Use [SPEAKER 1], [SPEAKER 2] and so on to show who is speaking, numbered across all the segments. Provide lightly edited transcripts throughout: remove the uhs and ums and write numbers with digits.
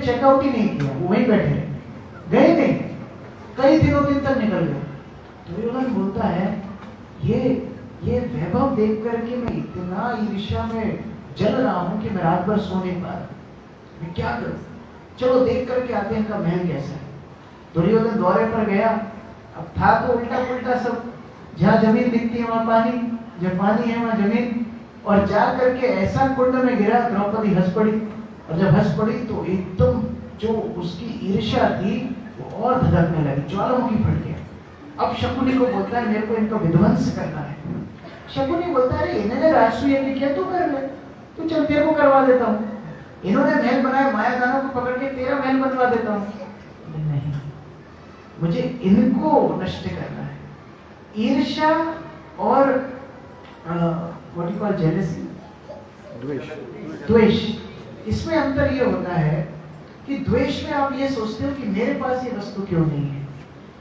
[SPEAKER 1] Checkout ही नहीं किया, वो वहीं बैठे गए नहीं, कई दिन तक निकल गए। दुर्योधन बोलता है ये वैभव देख करके मैं इतना ईर्ष्या में जल रहा हूं कि मैं रात भर सो नहीं पा रहा, मैं क्या करूं, चलो देख करके आते हैं इनका महल कैसा है। दुर्योधन दौरे पर गया, अब था तो उल्टा पुल्टा सब, जहां जमीन दिखती है वहां पानी, जब पानी है वहां जमीन, और जा करके ऐसा कुंड में गिरा, द्रौपदी हंस पड़ी, और जब हंस पड़ी तो एकदम जो उसकी ईर्ष्या थी वो और धधकने लगी, ज्वालामुखी फट गया। अब शकुनी को बोलता है मेरे को इनका विध्वंस करना है। शकुनी बोलता है इन्होंने राष्ट्रीय यज्ञ किया, तू कर ले, तू चल तेरे को करवा देता हूँ, इन्होंने महल बनाया, माया दानों को पकड़ के तेरा महल बनवा देता हूँ। नहीं, मुझे इनको नष्ट करना है। ईर्ष्या और व्हाट यू कॉल जेलसी, द्वेष, इसमें अंतर ये होता है कि द्वेष में आप ये सोचते हो कि मेरे पास ये वस्तु क्यों नहीं है,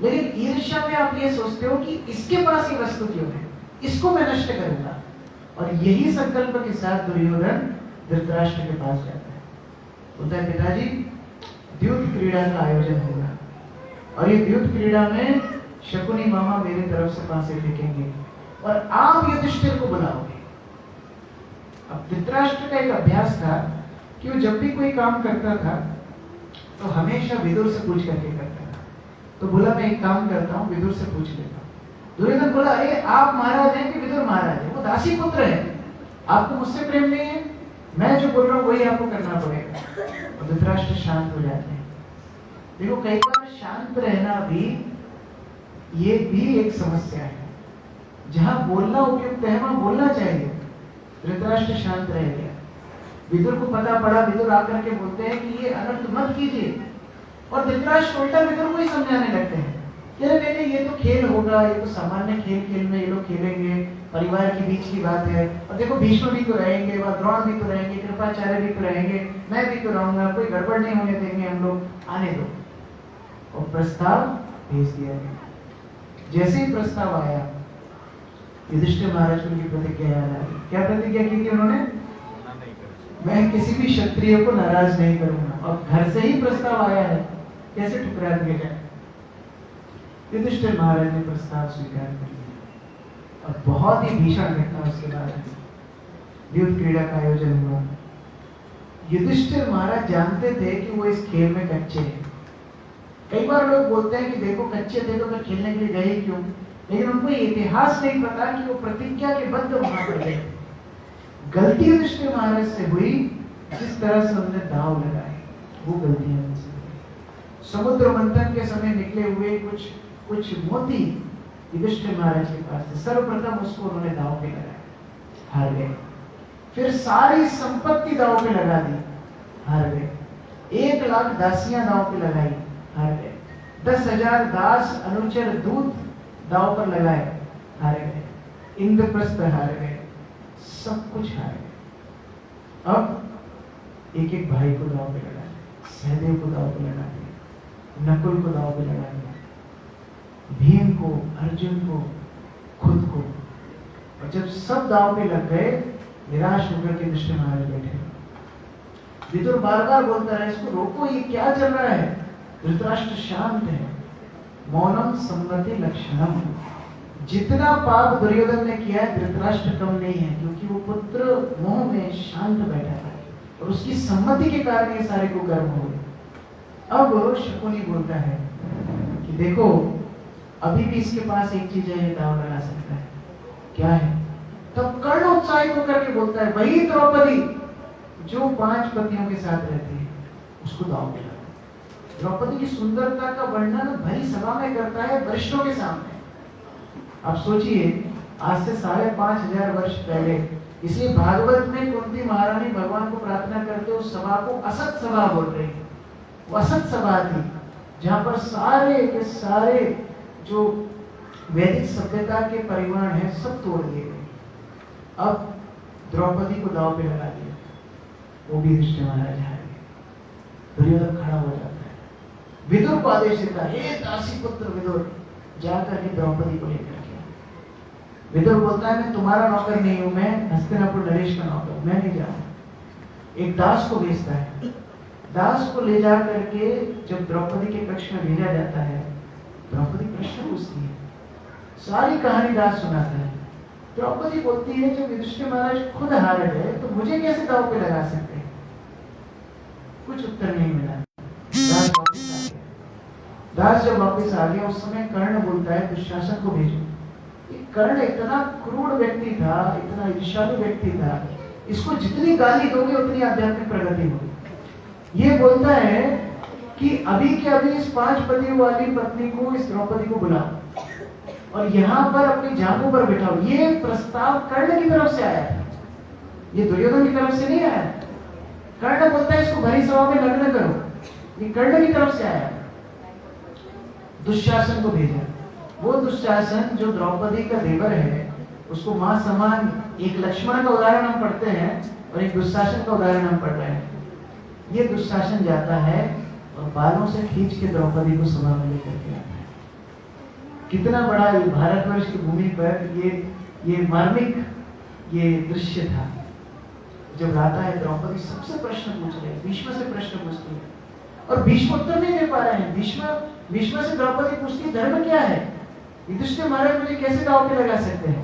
[SPEAKER 1] लेकिन ईर्ष्या में आप ये सोचते हो कि इसके पास ये वस्तु क्यों है, इसको मैं नष्ट करूंगा। और यही संकल्प के साथ दुर्योधन धृतराष्ट्र के पास जाता है, बोलता है पिताजी द्यूत क्रीड़ा का आयोजन होगा, और ये द्यूत क्रीड़ा में शकुनी मामा मेरी तरफ से पासे फेंकेंगे और आप युधिष्ठिर को बुलाओगे। अब धृतराष्ट्र का एक अभ्यास था कि वो जब भी कोई काम करता था तो हमेशा विदुर से पूछ करके करता था। तो बोला मैं एक काम करता हूँ, विदुर से पूछ लेता हूँ। दुर्योधन बोला अरे आप महाराज हैं कि विदुर महाराज है, वो दासी पुत्र है, आपको मुझसे प्रेम नहीं है, मैं जो बोल रहा हूँ वही आपको करना पड़ेगा। और धृतराष्ट्र शांत हो जाते हैं। देखो कई बार शांत रहना भी ये भी एक समस्या है, जहां बोलना उपयुक्त है वहां बोलना चाहिए। धृतराष्ट्र शांत रह गया, विदुर को पता पड़ा, विदुर आकर के बोलते हैं कि ये अनर्थ मत कीजिए, और धृतराष्ट्र उल्टा विदुर को ही समझाने लगते हैं कि नहीं ये तो खेल होगा, ये तो सामान्य खेल में ये लोग खेलेंगे, परिवार के बीच की बात है, और देखो भीष्म भी तो रहेंगे, वह द्रोण भी तो रहेंगे, कृपाचार्य भी तो रहेंगे, मैं भी तो रहूंगा, कोई गड़बड़ नहीं होने देंगे हम लोग, आने दो। और प्रस्ताव भेज दिया गया। जैसे ही प्रस्ताव आया युधिष्ठिर महाराज को उनकी प्रतिज्ञा याद आ गई। क्या प्रतिज्ञा की थी उन्होंने? मैं किसी भी क्षत्रिय को नाराज नहीं करूंगा, और घर से ही प्रस्ताव आया है, कैसे ठुकरा दिया जाए। युधिष्ठिर महाराज ने प्रस्ताव स्वीकार कर लिया, और बहुत ही भीषण घटना उसके बाद द्यूत क्रीड़ा का आयोजन हुआ। युधिष्ठिर महाराज जानते थे कि वो इस खेल में कच्चे हैं। कई बार लोग बोलते हैं कि देखो कच्चे थे तो फिर खेलने के लिए गए क्यों, लेकिन उनको इतिहास नहीं पता कि वो प्रतिज्ञा के बद्ध वहां पर गए। गलती युधिष्ठिर महाराज से हुई, जिस तरह से उन्होंने दांव लगाए वो गलतियां उनसे हुई। समुद्र मंथन के समय निकले हुए कुछ मोती युधिष्ठिर महाराज के पास थे, सर्वप्रथम उसको उन्होंने दांव पे लगाया, हार गए। फिर सारी संपत्ति दांव पे लगा दी, हार गए। 1 लाख दासियां दांव पे लगाई, हार गए। 10,000 दास अनुचर दूत दांव पर लगाए, हार गए। इंद्रप्रस्थ हार गए, सब कुछ हार गए। अब एक एक भाई को दांव पे लगा दिया, सहदेव को दांव पे लगा दिया, नकुल को दांव पे लगा दिया, भीम को, अर्जुन को, खुद को। और जब सब दांव पे लग गए, निराश होकर के युधिष्ठिर महाराज बैठे। विदुर बार बार बोलता रहा इसको रोको, ये क्या चल रहा है। धृतराष्ट्र शांत है। मौनम सम्मति लक्षणम। जितना पाप दुर्योधन ने किया है धृतराष्ट्र कम नहीं है, क्योंकि वो पुत्र मोह में शांत बैठा था, और उसकी सम्मति के कारण ये सारे को गर्म हो गए। अब शकुनी बोलता है कि देखो अभी भी इसके पास एक चीज है, ये दांव लगा सकता है। क्या है? तब कर्ण उत्साहित होकर के बोलता है वही द्रौपदी जो 5 पतियों के साथ रहती है, उसको दांव पे लगा। द्रौपदी की सुंदरता का वर्णन भरी सभा में करता है, वरिष्ठों के सामने। आप सोचिए आज से 5,500 वर्ष पहले, इसलिए भागवत में कुंती महारानी भगवान को प्रार्थना करते उस सभा को असत सभा बोल रही है। वो असत सभा थी जहां पर सारे के सारे जो वैदिक सभ्यता के परिमाण है सब तोड़ दिए गए। अब द्रौपदी को दांव पे लगा दिया, वो भी युधिष्ठिर महाराज हार गए। दुर्योधन खड़ा हो जाता है, विदुर को आदेश देता है, हे दासी पुत्र विदुर, जाकर के द्रौपदी को लेकर के। विदुर बोलता है मैं तुम्हारा नौकर नहीं हूं, मैं हस्तिनापुर नरेश का नौकर, मैं नहीं जाऊंगा। एक दास को भेजता है, दास को ले जा करके जब द्रौपदी के कक्ष में भेजा जाता है, द्रौपदी प्रश्न पूछती है, सारी कहानी दास सुनाता है। द्रौपदी बोलती है जब युधिष्ठिर महाराज खुद हार गए तो मुझे कैसे दांव पे लगा सकते हैं? कुछ उत्तर नहीं मिला। दास वापस आ गया। दास जब वापस आ गया उस समय कर्ण बोलता है दुशासन को भेजो। कर्ण इतना क्रूर व्यक्ति था, इतना ईर्ष्यालु व्यक्ति था, इसको जितनी गाली दोगे उतनी आध्यात्मिक प्रगति होगी। ये बोलता है कि अभी के अभी इस 5 पतियों वाली पत्नी को, इस द्रौपदी को बुलाओ और यहाँ पर अपनी जांघों पर बिठाओ। ये प्रस्ताव कर्ण की तरफ से आया था, ये दुर्योधन की तरफ से नहीं आया। कर्ण बोलता है इसको भरी सभा में लग्न करो, ये कर्ण की तरफ से आया। दुशासन को भेजा। वो दुशासन जो द्रौपदी का देवर है, उसको मां समान, एक लक्ष्मण का उदाहरण हम पढ़ते हैं और एक दुशासन का उदाहरण हम पढ़ रहे हैं। ये दुशासन जाता है और बालों से खींच के द्रौपदी को सभा में लेकर के आता है। कितना बड़ा ये भारतवर्ष की भूमि पर ये मार्मिक ये दृश्य था। जब लाता है द्रौपदी सबसे प्रश्न पूछ रहे हैं, भीष्म से प्रश्न पूछती है और भीष्म उत्तर नहीं दे पा रहे हैं। भीष्म से द्रौपदी पूछती धर्म क्या है, युधिष्ठिर महाराज मुझे कैसे दांव पे लगा सकते हैं?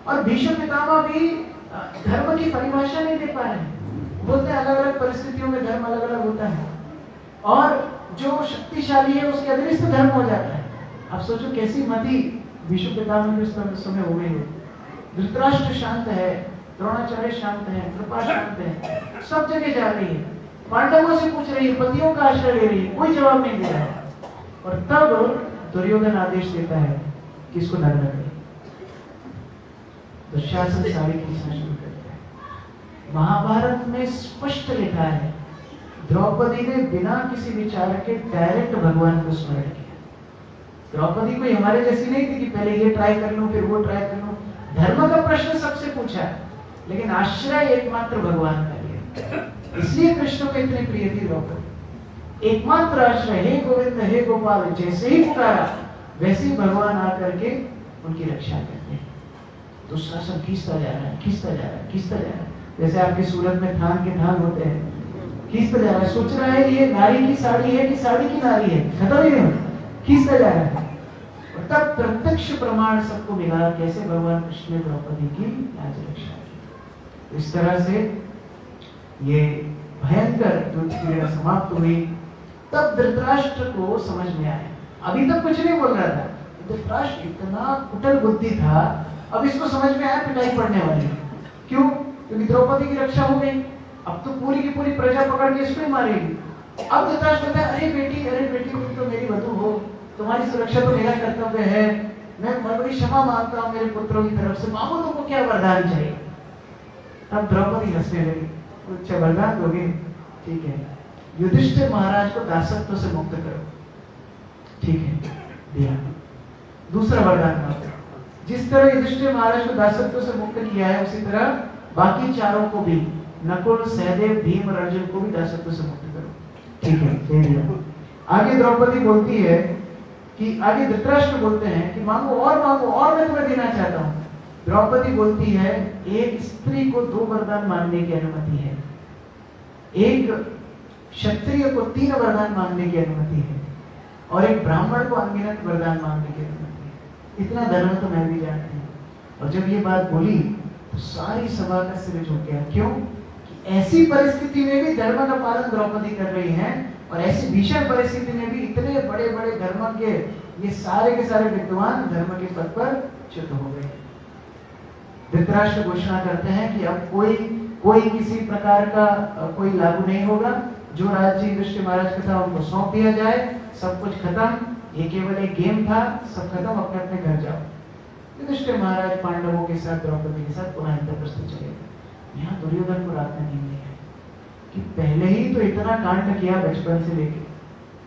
[SPEAKER 1] और भीष्म पितामह भी धर्म की परिभाषा नहीं दे पा रहे हैं। बोलते हैं अलग अलग परिस्थितियों में धर्म अलग अलग होता है और जो शक्तिशाली है उसके अतिरिक्त धर्म हो जाता है। आप सोचो कैसी मति भीष्म पितामह के समय हो गई है। धृतराष्ट्र शांत है, द्रोणाचार्य शांत है, कृपा शांत है, सब जगह जा रही है, पांडवों से पूछ रही है, पतियों का आश्रय ले रही है, कोई जवाब नहीं दे रहा है। और तब दुर्योधन आदेश देता है कि इसको नग्न करें। दुशासन साड़ी खींचना शुरू करता है। महाभारत में स्पष्ट लिखा है द्रौपदी ने बिना किसी विचार के डायरेक्ट भगवान को स्मरण किया। द्रौपदी कोई हमारे जैसी नहीं थी कि पहले ये ट्राई कर लूं फिर वो ट्राई कर लूं। धर्म का प्रश्न सबसे पूछा, लेकिन आश्रय एकमात्र भगवान का लिया। इसलिए कृष्ण को इतनी प्रिय थी द्रौपदी। एकमात्र आश्रय, हे गोविंद हे गोपाल, जैसे ही पुकारा वैसे ही भगवान आकर के उनकी रक्षा करते हैं। दुशासन खींचता जा रहा है, खींचता जा रहा है, खींचता जा रहा है। जैसे आपके सूरत में थान के थान होते हैं, खींचता जा रहा है। सोच रहा है ये नारी की साड़ी है कि साड़ी की नारी है, खत्म ही नहीं, खींचता जा रहा है। और तब प्रत्यक्ष प्रमाण सबको मिला कैसे भगवान कृष्ण ने द्रौपदी की आज रक्षा की। इस तरह से ये भयंकर युद्ध क्रीड़ा समाप्त हुई। तब धृतराष्ट्र को समझ में आया, अभी तक कुछ नहीं बोल रहा था। धृतराष्ट्र इतना कुटिल बुद्धि था, अब इसको समझ में आया पिटाई पड़ने वाली। क्यों? क्योंकि द्रौपदी की रक्षा हो गई, अब तो पूरी की पूरी प्रजा पकड़ के इसको ही मारेगी। अब धृतराष्ट्र कहता है, अरे बेटी तुम तो मेरी वधू हो, तुम्हारी सुरक्षा तो मेरा कर्तव्य है, मैं बड़ी क्षमा मांगता हूँ मेरे पुत्रों की तरफ से, मांगो तुमको क्या वरदान चाहिए। तब द्रौपदी हंसने लगी, अच्छा वरदान दोगे, ठीक है, युधिष्ठिर महाराज को दासत्व से मुक्त करो। ठीक है, दिया। दूसरा वरदान मांगो, जिस तरह युधिष्ठिर महाराज को दासत्व से मुक्त किया है उसी तरह बाकी चारों को भी, नकुल, सहदेव, भीम और अर्जुन को भी दासत्व से मुक्त करो। ठीक है, दे दिया। आगे द्रौपदी बोलती है कि आगे धृतराष्ट्र बोलते हैं कि मांगो और मैं तुम्हें देना चाहता हूं। द्रौपदी बोलती है एक स्त्री को 2 वरदान मांगने की अनुमति है, एक क्षत्रिय को 3 वरदान मांगने की अनुमति है और एक ब्राह्मण को अनगिनत वरदान मांगने की अनुमति है। इतना धर्म तो मैं भी जानती हूँ। और जब ये बात बोली तो सारी सभा का सिर झुक गया। क्यों? कि ऐसी परिस्थिति में भी धर्म का पालन द्रौपदी कर रही है और ऐसी भीषण परिस्थिति में भी इतने बड़े बड़े धर्म के ये सारे के सारे विद्वान धर्म के पद पर च्युत हो गए। धृतराष्ट्र घोषणा करते हैं कि अब कोई किसी प्रकार का कोई लागू नहीं होगा, जो राज्य युधिष्ठिर महाराज का था उनको सौंप दिया जाए, सब कुछ खत्म, ये केवल एक गेम था, सब खत्म, अपने अपने घर जाओ। युधिष्ठिर महाराज पांडवों के साथ, द्रौपदी के साथ पुनः इंद्रप्रस्थ चले गए। यहाँ दुर्योधन को रात में नींद नहीं आई कि पहले ही तो इतना कांड किया बचपन से लेके,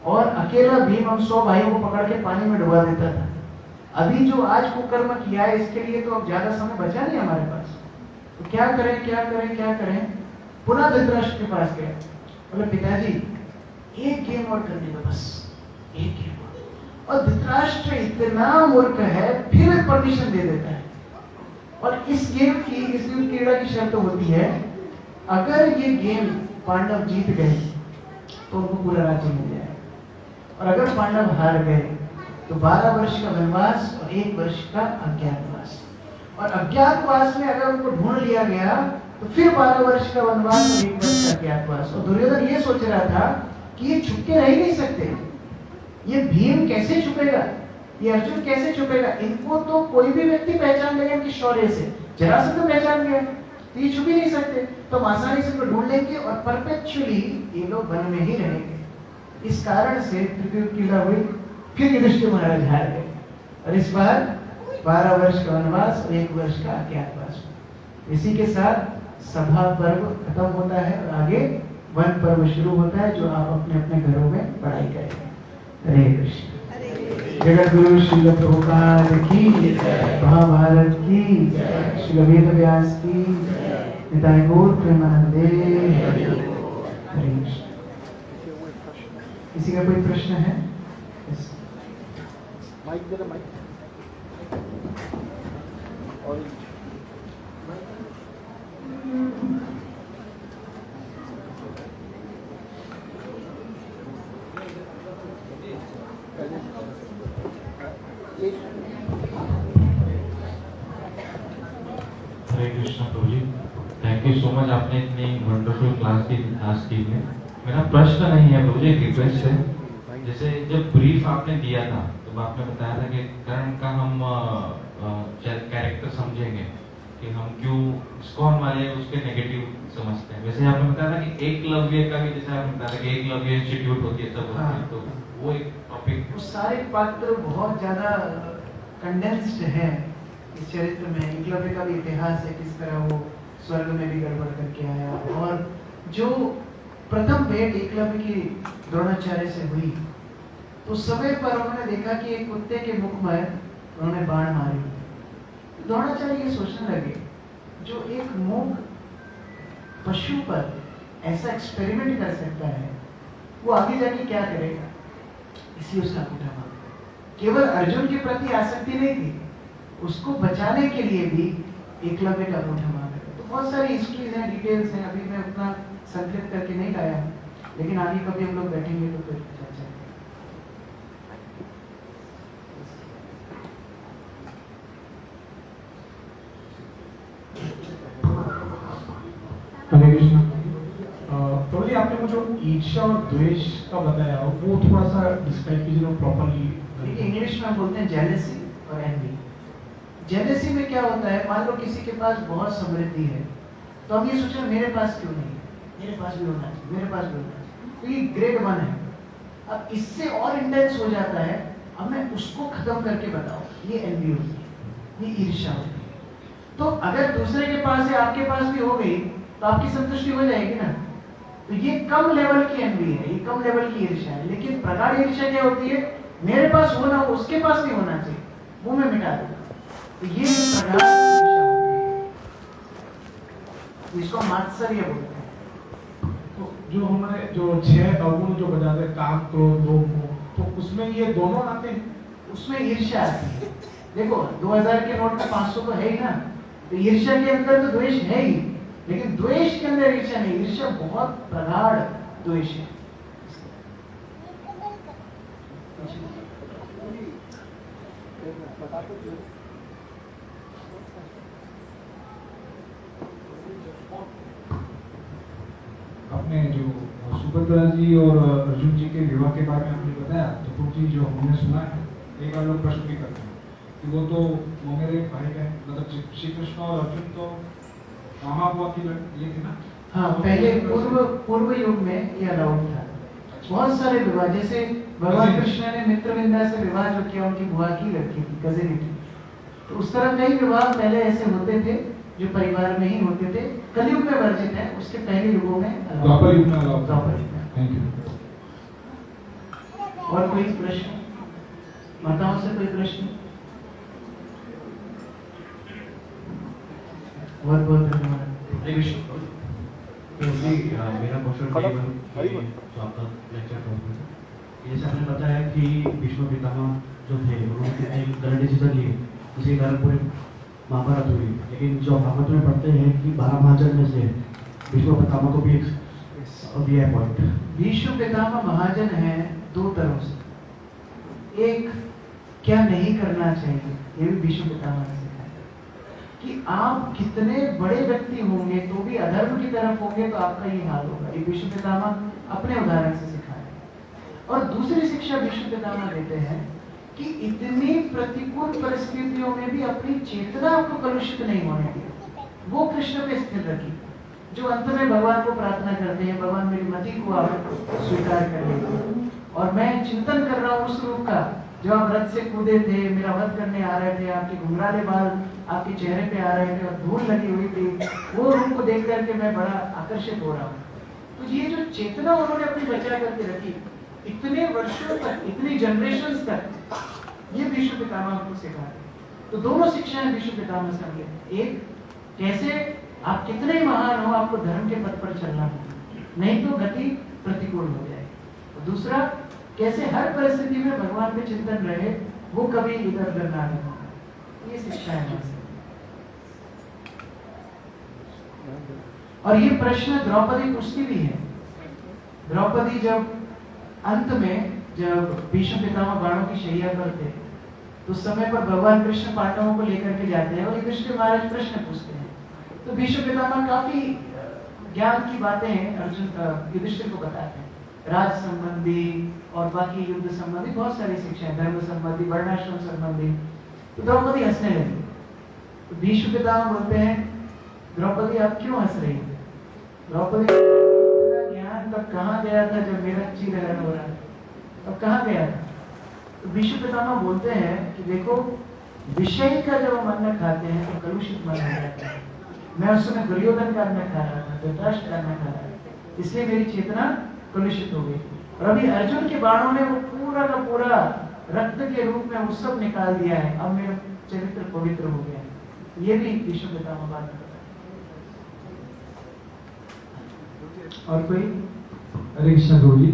[SPEAKER 1] और अकेला भीम हम 100 भाइयों को पकड़ के पानी में डुबा देता था। अभी जो आज कुकर्म किया है इसके लिए तो अब ज्यादा समय बचा नहीं हमारे पास, तो क्या करें। पुनः धृतराष्ट्र के पास गए, बोले पिताजी एक गेम और करने दो, बस एक गेम और। और धृतराष्ट्र इतना मूर्ख है फिर परमिशन दे देता है। और इस गेम की, इस युद्ध क्रीड़ा की शर्त होती है, अगर ये गेम पांडव जीत गए तो उनको पूरा राज्य मिल जाएगा। और अगर पांडव हार गए तो 12 वर्ष का वनवास और 1 वर्ष का अज्ञातवास। और अज्ञातवास में अगर उनको ढूंढ लिया गया तो फिर 12 वर्ष का वनवास और 1 वर्ष का अज्ञातवास। और दुर्योधन ये सोच रहा था कि ये छुप के रह ही नहीं सकते, ये भीम कैसे छुपेगा, ये अर्जुन कैसे छुपेगा, इनको तो कोई भी व्यक्ति पहचान लेगा इनके शौर्य से, जरासंध तो पहचान गया, तो ये छुप ही नहीं सकते, तो हम आसानी से इनको ढूंढ लेंगे और परपेचुअली ये लोग वन में ही रहेंगे। इस कारण से तृतीय किला हुई, फिर युधिष्ठिर महाराज हार गए और इस बार 12 वर्ष का वनवास और 1 वर्ष का अज्ञातवास। इसी के साथ सभा पर्व खत्म होता है और आगे वन पर्व शुरू होता है, जो आप अपने अपने घरों में पढ़ाई करेंगे। हरे कृष्ण। जगत गुरु श्रील प्रभुपाद की, महाभारत की, श्रील वेद व्यास की, निताय गौर प्रेमानंदे। हरे कृष्ण। किसी का कोई प्रश्न है? माइक दे रहा, mic.
[SPEAKER 2] Hare Krishna Prabhu ji, thank you so much, आपने इतनी वंडरफुल क्लास दी आज की में। मेरा प्रश्न नहीं है प्रभु जी, एक रिक्वेस्ट है। जैसे जब ब्रीफ आपने दिया था तो आपने बताया था कि कर्ण का हम कैरेक्टर समझेंगे कि हम क्यों इस्कॉन वाले उसके नेगेटिव समझते हैं। वैसे आपने बताया था कि एकलव्य का भी, जैसे आपने बताया था कि एकलव्य इंस्टीट्यूट होती है सब होती है, तो वो एक टॉपिक,
[SPEAKER 1] वो सारे पात्र बहुत ज्यादा कंडेंस्ड है इस चरित्र में। एकलव्य का भी इतिहास है, किस तरह वो स्वर्ग में भी गड़बड़ करके आया, और जो प्रथम भेंट एकलव्य की द्रोणाचार्य से हुई तो समय पर उन्होंने देखा कि एक कुत्ते के मुख में उन्होंने बाण मारे। द्रोणाचार्य ये सोचने लगे, जो एक मूक पशु पर ऐसा एक्सपेरिमेंट कर सकता है वो आगे जाके क्या करेगा, इसलिए उसका अंगूठा मार दिया। केवल अर्जुन के प्रति आसक्ति नहीं थी, उसको बचाने के लिए भी एकलव्य का अंगूठा मार दिया। तो बहुत सारी हिस्ट्रीज हैं, डिटेल्स हैं, अभी मैं उतना संकलित करके नहीं लाया, लेकिन आगे कभी हम लोग बैठेंगे तो फिर चर्चा।
[SPEAKER 3] हरे कृष्ण। प्रभु जी, आपने मुझे ईर्ष्या और द्वेष का बताया, वो थोड़ा सा डिस्क्राइब कीजिए प्रॉपर्ली।
[SPEAKER 1] देखिए, इंग्लिश में हम बोलते हैं जेलसी और एनवी। जेलसी में क्या होता है, मान लो किसी के पास बहुत समृद्धि है तो हम ये सोच रहे मेरे पास क्यों नहीं है, मेरे पास भी होना चाहिए, मेरे पास भी होना चाहिए, तो ये ग्रेड 1 है। अब इससे और इंटेंस हो जाता है, अब मैं उसको खत्म करके बताऊं, ये एनवी होती है, ये ईर्ष्या होती है। तो अगर दूसरे के पास है आपके पास भी हो गई तो आपकी संतुष्टि हो जाएगी ना। तो ये कम लेवल की एनवी है, ये कम लेवल की ईर्ष्या है। लेकिन प्रगाढ़ ईर्ष्या क्या होती है, मेरे पास होना हो उसके पास नहीं होना चाहिए, वो मैं मिटा दूंगा। तो ये प्रगाढ़ ईर्ष्या होती है, इसको मात्सर्य बोलते हैं।
[SPEAKER 3] तो जो हमारे जो 6 अवगुण जो बताते हैं, काम, क्रोध, लोभ, मोह, तो उसमें ये दोनों आते हैं।
[SPEAKER 1] उसमें ईर्ष्या आती है। देखो 2000 के नोट में 500 तो है ही ना, तो ईर्ष्या के अंदर तो द्वेष है ही, लेकिन द्वेष के अंदर ईर्ष्या नहीं। ईर्ष्या बहुत प्रगाढ़ द्वेष है।
[SPEAKER 3] आपने जो सुभद्रा जी और अर्जुन जी के विवाह के बारे में आपने बताया, तो प्रभु जी जो हमने सुना है, एक बार लोग प्रश्न भी करते हैं कि वो तो मेरे भाई बहन, मतलब श्री कृष्ण और अर्जुन तो मामा बुआ की ये थे ना।
[SPEAKER 1] हाँ, पहले पूर्व युग में ये अलाउड था। बहुत सारे विवाह, जैसे भगवान कृष्ण ने मित्रविंदा से विवाह जो किया, उनकी बुआ की लड़की थी, कजिन थी। तो उस तरह कई विवाह पहले ऐसे होते थे जो परिवार में ही होते थे। कलयुग में वर्जित है, उसके पहले युगों में
[SPEAKER 3] द्वापर युग में अलाउड था। Thank you.
[SPEAKER 1] और कोई प्रश्न, माताओं से कोई प्रश्न? बहुत बहुत धन्यवाद।
[SPEAKER 4] मेरा क्वेश्चन जो आपका लेक्चर जैसे आपने बताया कि भीष्म पितामह जो थे उन्होंने एक गलत डिसीजन लिए, उसी कारण पूरी महाभारत हुई। लेकिन जो भागवत में पढ़ते हैं कि 12 महाजन में से भीष्म पितामह को भी एक दिया है पॉइंट।
[SPEAKER 1] भीष्म पितामह महाजन है दो तरह से। एक, क्या नहीं करना चाहिए, ये भी भीष्म पितामह ने सिखाया कि आप कितने बड़े व्यक्ति होंगे तो भी अधर्म की तरफ होंगे तो आपका ये हाल होगा। ये भीष्म पितामह अपने उदाहरण से सिखाया। और दूसरी शिक्षा भीष्म पितामह देते हैं कि इतनी प्रतिकूल परिस्थितियों में भी अपनी चेतना आपको कलुषित नहीं होने दी, वो कृष्ण पे स्थिर रखी, जो अंत में भगवान को प्रार्थना करते हैं, भगवान मेरी मति को आप स्वीकार कर लीजिए। और मैं चिंतन कर रहा हूँ उस रूप का, जब आप रथ से कूदे थे, मेरा वध करने आ रहे थे, आपके घुंघराले बाल आपके चेहरे पे आ रहे थे और धूल लगी हुई थी, वो रूप को देख करके मैं बड़ा आकर्षित हो रहा हूँ। तो ये जो चेतना उन्होंने अपनी बचा करके रखी इतने वर्षों तक, इतनी जनरेशंस तक, ये भीष्म पितामह को सिखाते। तो दोनों शिक्षाएं भीष्म पितामह से हमें, एक कैसे आप कितने महान हो, आपको धर्म के पथ पर चलना है, नहीं तो गति प्रतिकूल हो जाएगी। और दूसरा, कैसे हर परिस्थिति में भगवान पे चिंतन रहे, वो कभी इधर उधर ना हो। ये शिक्षा है हमारे। और ये प्रश्न द्रौपदी पूछती भी है। द्रौपदी जब अंत में, जब भीष्म पितामह बाणों की शैया पर थे, तो उस समय पर भगवान कृष्ण पांडवों को लेकर के जाते हैं और युधिष्ठिर महाराज प्रश्न पूछते हैं। तो भीष्म पितामह काफी ज्ञान की बातें अर्जुन युधिष्ठिर को बताते हैं, राज संबंधी और बाकी युद्ध संबंधी बहुत सारी शिक्षाएं, धर्म संबंधी, वर्णाश्रम संबंधी। तो द्रौपदी हंसने लगी। तो भीष्म पितामह बोलते हैं, द्रौपदी आप क्यों हंस रही हो? द्रौपदी, ज्ञान तब कहाँ गया था जब मेरा चीरहरण हो रहा था, तब कहाँ गया था? तो भीष्म पितामह बोलते हैं कि देखो, विषय का जब हम अन्न खाते हैं तो कलुषित मन हो जाता है। मैं उस समय दुर्योधन का अन्न खा रहा था, धृतराष्ट्र का अन्न खा रहा था, इसलिए मेरी चेतना कलुषित हो गई। और अभी अर्जुन के बाणों ने वो पूरा का पूरा रक्त के रूप में वो सब निकाल दिया है, अब मेरा चरित्र पवित्र हो गया है। ये भी भीष्म पितामह बात करता है। और कोई?
[SPEAKER 3] हरे कृष्ण प्रभु जी।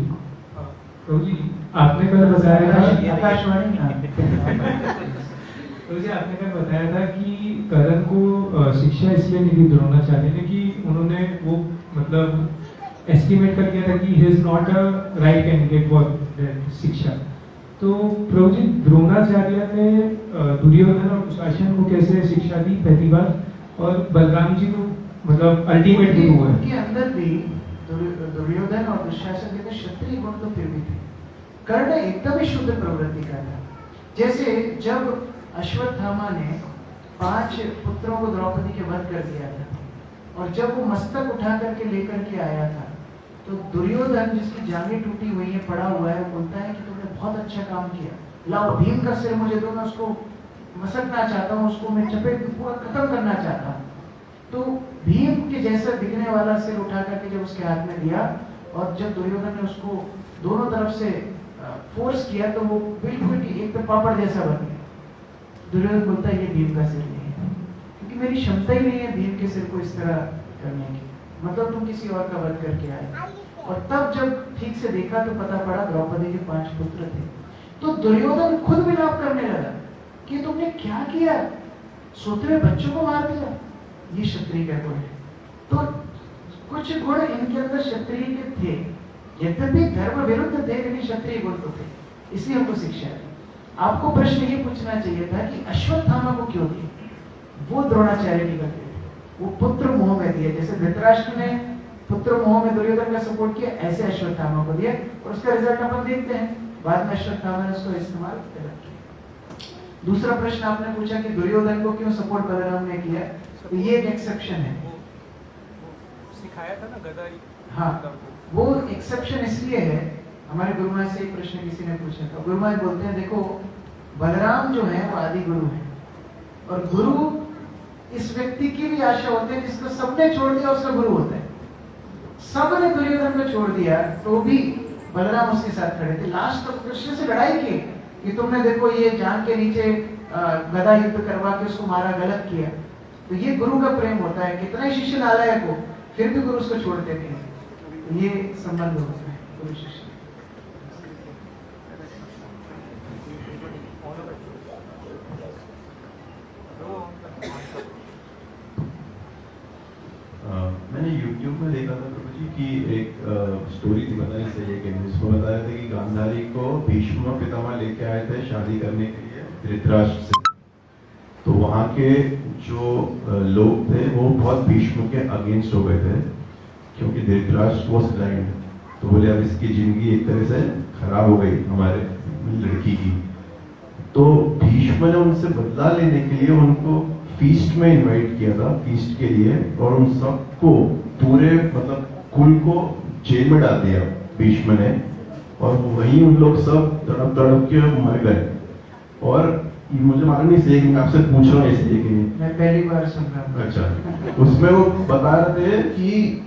[SPEAKER 3] प्रभु जी, आपने कल बताया था,
[SPEAKER 1] आकाशवाणी,
[SPEAKER 3] प्रभु जी आपने कल बताया था कि करण को शिक्षा इसलिए नहीं दी द्रोणाचार्य ने कि उन्होंने वो मतलब एस्टिमेट कर दिया था कि he is not a right candidate for शिक्षा। तो प्रभु जी, द्रोणाचार्य ने दुर्योधन और दुशासन को कैसे शिक्षा दी पहली बार, और बलराम जी को मतलब अल्टीमेट गुरु है।
[SPEAKER 1] उनके अंदर भी दुर्योधन और दुशासन के क्षत्रिय गुण तो फिर भी थे। कर्ण एकदम ही शुद्ध प्रवृत्ति का था। जैसे जब अश्वत्थामा ने 5 पुत्रों को द्रौपदी के वध कर दिया था, और जब वो मस्तक उठा करके लेकर के आया था, तो दुर्योधन, जिसकी जांघें टूटी हुई है, पड़ा हुआ है, वो बोलता है कि तुमने बहुत अच्छा काम किया, लाओ भीम का सिर मुझे दो, मैं उसको मसकना चाहता हूँ, उसको मैं चपेट पूरा खत्म करना चाहता हूँ। तो भीम के जैसा दिखने वाला सिर उठा करके जब उसके हाथ में दिया, और जब दुर्योधन ने उसको दोनों तरफ से फोर्स किया, तो वो बिल्कुल एक तो पापड़ जैसा बन गया। दुर्योधन बोलता है ये भीम का सिर नहीं है, क्योंकि मेरी क्षमता ही नहीं है भीम के सिर को इस तरह करने की, मतलब तुम किसी और का वध करके आए। और तब जब ठीक से देखा तो पता पड़ा द्रौपदी के 5 पुत्र थे। तो दुर्योधन खुद विलाप करने लगा कि तुमने क्या किया, सोते हुए बच्चों को मार दिया, ये क्षत्रिय का गुण है। तो कुछ गुण इनके अंदर क्षत्रिय के थे, यद्यपि धर्म विरुद्ध थे, लेकिन क्षत्रिय गुण तो थे, इसलिए हमको शिक्षा दी। आपको प्रश्न ये पूछना चाहिए था कि अश्वत्थामा को क्यों दिए? वो द्रोणाचार्य की गलती थी, वो पुत्र मोह में दिए। जैसे धृतराष्ट्र ने पुत्र मोह में दुर्योधन का सपोर्ट किया, ऐसे अश्वत्थामा को दिया, और उसका रिजल्ट अपन देखते हैं। बाद में अश्वत्थामा ने उसको इस्तेमाल किया। दूसरा प्रश्न आपने पूछा कि दुर्योधन को क्यों सपोर्ट बलराम ने किया, तो ये एक एक्सेप्शन है।
[SPEAKER 3] सिखाया था ना गदाई।
[SPEAKER 1] हाँ, वो एक्सेप्शन इसलिए है, हमारे गुरु महाराज से एक प्रश्न किसी ने पूछा था। गुरु महाराज बोलते हैं, देखो बलराम जो है वो आदि गुरु है, और गुरु इस व्यक्ति की भी आशा होती है जिसको सबने छोड़ दिया उसका गुरु होता है। सबने दुर्योधन को छोड़ दिया तो भी बलराम उसके साथ खड़े थे। लास्ट तक कृष्ण से लड़ाई की कि तुमने देखो ये जान के नीचे गदा युद्ध करवा के उसको मारा, गलत किया। तो ये गुरु का प्रेम होता है, कितना ही शिष्य नालायक हो फिर भी गुरु उसको छोड़ते नहीं। तो ये संबंध होता है गुरु शिष्य।
[SPEAKER 5] मैंने YouTube में देखा था प्रभु जी कि एक स्टोरी थी, पता नहीं सही है कि नहीं, उसमें बताया था कि गांधारी को भीष्म पितामह लेके आए थे शादी करने के लिए धृतराष्ट्र से। तो वहाँ के जो लोग थे वो बहुत भीष्म के अगेंस्ट हो गए थे, क्योंकि धृतराष्ट्र वॉज ब्लाइंड। तो बोले अब इसकी जिंदगी एक तरह से खराब हो गई हमारे लड़की की। तो भीष्म ने उनसे बदला लेने के लिए उनको फीस्ट में इनवाइट किया था, फीस्ट के लिए, और उन सबको पूरे मतलब कुल को जेल में डाल दिया भीष्म ने, और वहीं उन लोग सब तड़प तड़प के मर गए। और मुझे मालूम नहीं सही, मैं आपसे पूछ रहा हूँ इसलिए कि
[SPEAKER 1] मैं पहली बार सुन रहा हूँ।
[SPEAKER 5] अच्छा, उसमें वो बता रहे थे कि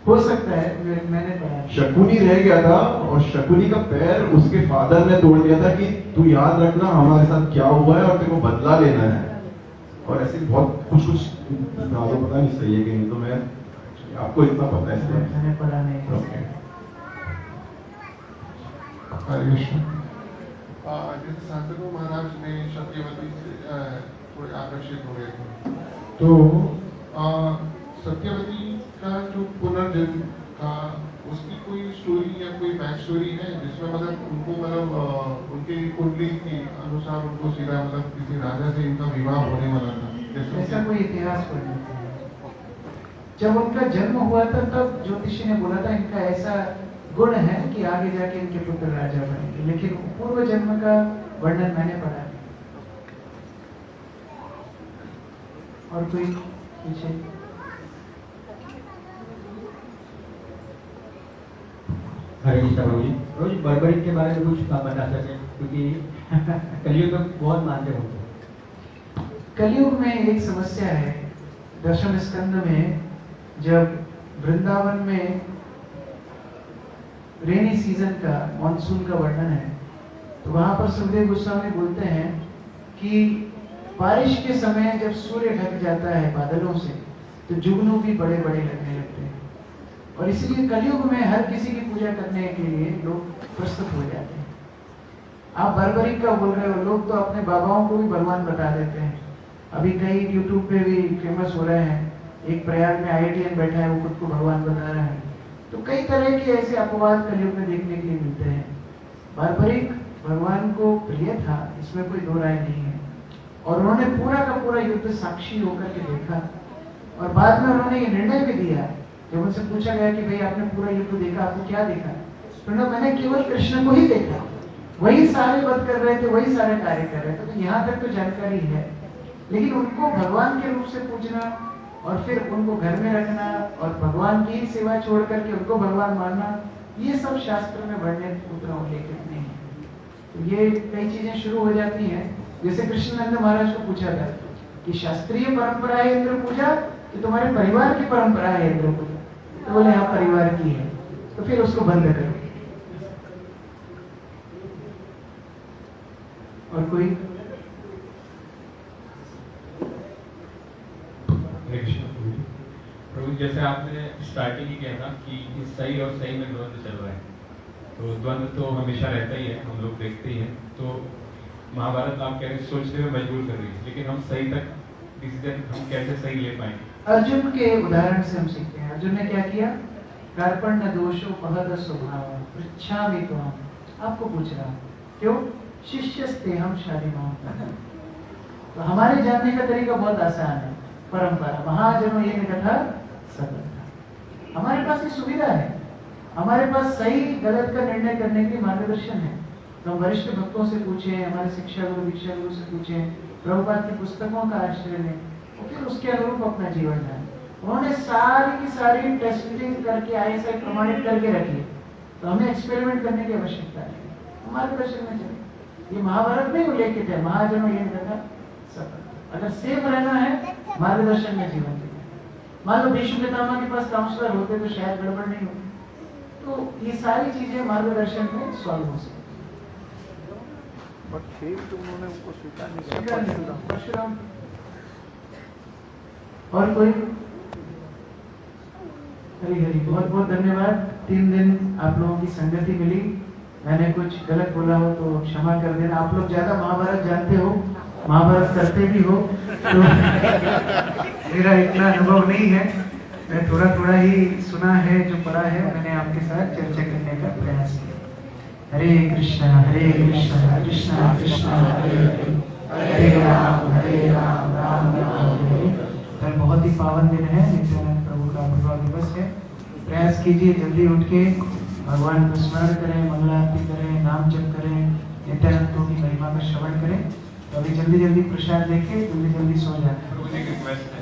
[SPEAKER 1] हो सकता है, मैंने पढ़ा।
[SPEAKER 5] शकुनी रह गया था और शकुनी का पैर उसके फादर ने तोड़ दिया था कि तू याद रखना हमारे साथ क्या हुआ है और तेरे को बदला लेना है। और ऐसे बहुत कुछ पता नहीं सही है कि नहीं, तो मैं आपको इतना पता है इसलिए
[SPEAKER 1] मैंने पढ़ा नहीं।
[SPEAKER 5] ओके।
[SPEAKER 3] हरे कृष्ण।
[SPEAKER 6] जैसे शांतनु महाराज ने सत्यवती से थोड़े आकर्षित हो गए थे,
[SPEAKER 3] तो
[SPEAKER 6] सत्यवती का जो पुनर्जन्म का उसकी कोई स्टोरी या कोई बैक स्टोरी है जिसमें मतलब उनको मतलब उनकी कुंडली के अनुसार उनको सीधा मतलब किसी राजा से इनका विवाह होने वाला था,
[SPEAKER 1] ऐसा कोई इतिहास पढ़ने को नहीं। जब उनका जन्म हुआ था तब ज्योतिषी ने बोला था इनका ऐसा गुण है कि आगे जाके इनके पुत्र राजा बनेंगे, लेकिन पूर्व जन्म का वर्णन मैंने पढ़ा नहीं। और कोई पीछे?
[SPEAKER 7] हरे कृष्ण प्रभु जी। प्रभु जी, बर्बरिक के बारे में कुछ बता सके, क्योंकि कलयुग में बहुत मानते होंगे।
[SPEAKER 1] कलयुग में एक समस्या है। दशम स्कंद में जब वृंदावन में रेनी सीजन का, मॉनसून का वर्णन है, तो वहां पर सुखदेव गोस्वामी बोलते हैं कि बारिश के समय जब सूर्य ढक जाता है बादलों से तो जुगनू भी बड़े बड़े लगने लगते हैं, और इसलिए कलयुग में हर किसी की पूजा करने के लिए लोग प्रस्तुत हो जाते हैं। आप बर्बरिक का बोल रहे हो, लोग तो अपने बाबाओं को भी भगवान बता देते हैं। अभी कई यूट्यूब पे भी फेमस हो रहे हैं, एक प्रयाग में IITian बैठा है, वो खुद को भगवान बता रहा है। तो कई तरह के ऐसे अपवाद कलयुग में देखने के लिए मिलते हैं। बर्बरिक भगवान को प्रिय था, इसमें कोई दो राय नहीं है, और उन्होंने पूरा का पूरा युद्ध साक्षी होकर के देखा, और बाद में उन्होंने ये निर्णय भी दिया। जब उनसे पूछा गया कि भाई आपने पूरा युद्ध देखा, आपको क्या देखा, तो मैंने केवल कृष्ण को ही देखा, वही सारे वध कर रहे थे, वही सारे कार्य कर रहे थे। तो यहाँ तक तो जानकारी है, लेकिन उनको भगवान के रूप से पूजना और फिर उनको घर में रखना और भगवान की सेवा छोड़ करके उनको भगवान मानना, ये सब शास्त्र में वर्णित उतना उल्लेखित नहीं है। तो ये कई चीजें शुरू हो जाती हैं। जैसे कृष्णानंद महाराज को पूछा था कि शास्त्रीय परंपरा है इंद्र पूजा कि तुम्हारे परिवार की परंपरा है इंद्र पूजा, तो बोले हाँ परिवार की है, तो फिर उसको बंद करो। और कोई?
[SPEAKER 8] प्रभु, जैसे आपने स्टार्टिंग ही किया था कि इस सही और सही में द्वंद्व चल रहा है, तो द्वंद्व तो हमेशा रहता ही है, हम लोग देखते ही हैं। तो महाभारत आप कह रहे सोचने में मजबूर कर रही है, लेकिन हम सही तक डिसीजन हम कैसे सही ले पाएंगे?
[SPEAKER 1] अर्जुन के उदाहरण से हम सीखते हैं। अर्जुन ने क्या किया? कार्पण्य दोषो महद स्वभाव पृच्छामि त्वाम, आपको पूछ रहा हूं क्यों? शिष्यस्ते हम शालिमां। तो हमारे जानने का तरीका बहुत आसान है, परंपरा। महाजनो ये कथा सफलता। हमारे पास ये सुविधा है, हमारे पास सही गलत का निर्णय करने के लिए मार्गदर्शन है। तो हम वरिष्ठ भक्तों से पूछें, हमारे शिक्षा गुरु दीक्षा गुरु से पूछें, प्रभुपाद की पुस्तकों का आश्रय लें, और फिर उसके अनुरूप अपना जीवन जाए। उन्होंने सारी की सारी टेस्टिंग करके ISI प्रमाणित करके रखी, तो हमें एक्सपेरिमेंट करने की आवश्यकता है। हमारे दर्शन में चले, ये महाभारत में उल्लेखित है, महाजनों ये कथा सफल। अगर सेफ रहना है मार्गदर्शन में जीवन जीना। मान लो भीष्म पितामह के पास काउंसलर होते तो शायद गड़बड़ नहीं होती। तो ये सारी चीजें मार्गदर्शन में सॉल्व हो सकती। उन्होंने उनको स्वीकार नहीं किया। परशुराम। और कोई? हरी हरी, बहुत बहुत धन्यवाद। 3 दिन आप लोगों की संगति मिली, मैंने कुछ गलत बोला हो तो क्षमा कर देना। आप लोग ज्यादा महाभारत जानते हो, महाभारत करते भी हो, तो मेरा इतना अनुभव नहीं है,
[SPEAKER 9] मैं थोड़ा थोड़ा ही सुना है, जो पढ़ा है मैंने आपके साथ चर्चा करने का प्रयास किया। हरे कृष्णा कृष्णा कृष्णा हरे हरे राम राम राम हरे। कल बहुत ही पावन दिन है, नित्यानंद प्रभु का विवाह दिवस है। प्रयास कीजिए जल्दी उठ के भगवान को स्मरण करें, मंगलारती करें, नाम जप करें, नित्यानंद प्रभु की महिमा का श्रवण करें। तो अभी जल्दी जल्दी प्रसाद लेके जल्दी जल्दी सो जाए।
[SPEAKER 8] प्रभु जी की रिक्वेस्ट है